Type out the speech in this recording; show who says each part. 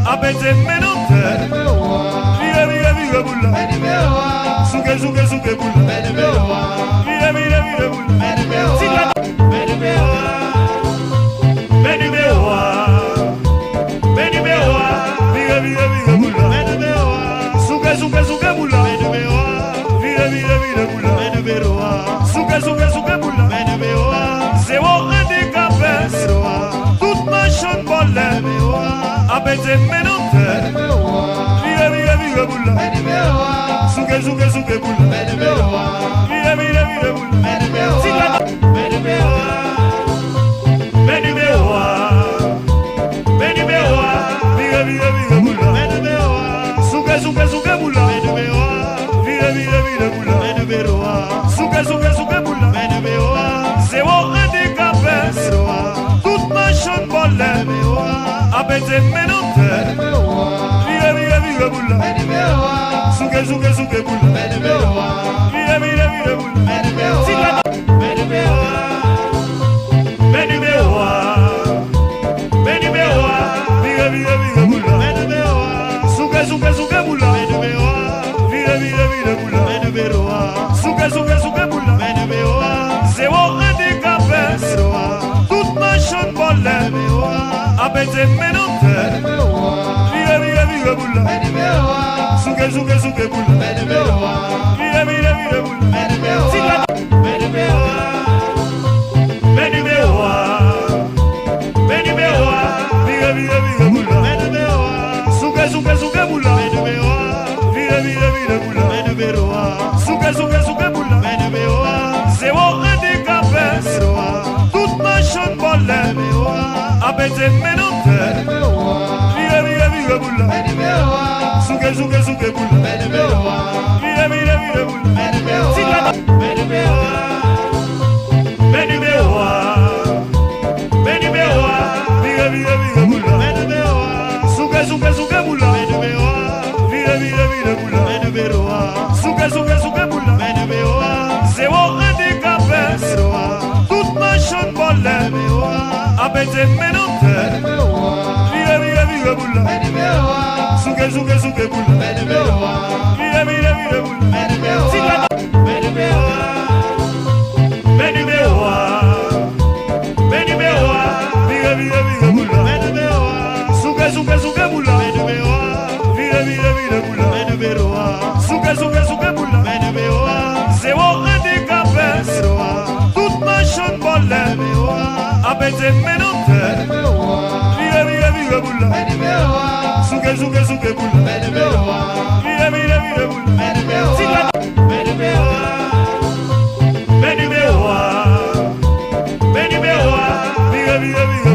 Speaker 1: Apete menonte, vive bula. Suke bula. Vive bula. Siga. Vive bula. Suke bula. Vive bula. Suke bula. Zéro handicapé, toute ma chante bolle. Apete menonte, vive bula. Suke bula. Vive bula. Siga. Vive bula. Suke bula. Vive bula. Suke bula. Zéro handicapé, toute ma chante bolle. Apete menonte, vive bula. Suke bula. Vive bula. Siga. Vive bula. Suke bula. Vive bula. Suke bula. Zéro handicapé, toute ma chante bolle. Apete menonte, vive bula. Suke bula. Vive bula. Siga. Vive bula. Suke bula. Vive bula. Suke bula. Zéro handicapé, toute ma chante bolle. Apete menonte, vive bula. Suke bula. Vive bula. Siga. Vive bula. Suke bula. Vive bula. Suke bula. Zéro handicapé, toute ma chante bolle. Apete menonte, vive bula. Suke bula. Vive bula. Siga. Vive bula. Suke bula. Vive bula. Suke bula. Zéro handicapé, toute ma chante bolle. Apete menonte, vive bula. Suke bula. Vive bula. Siga. Vive bula.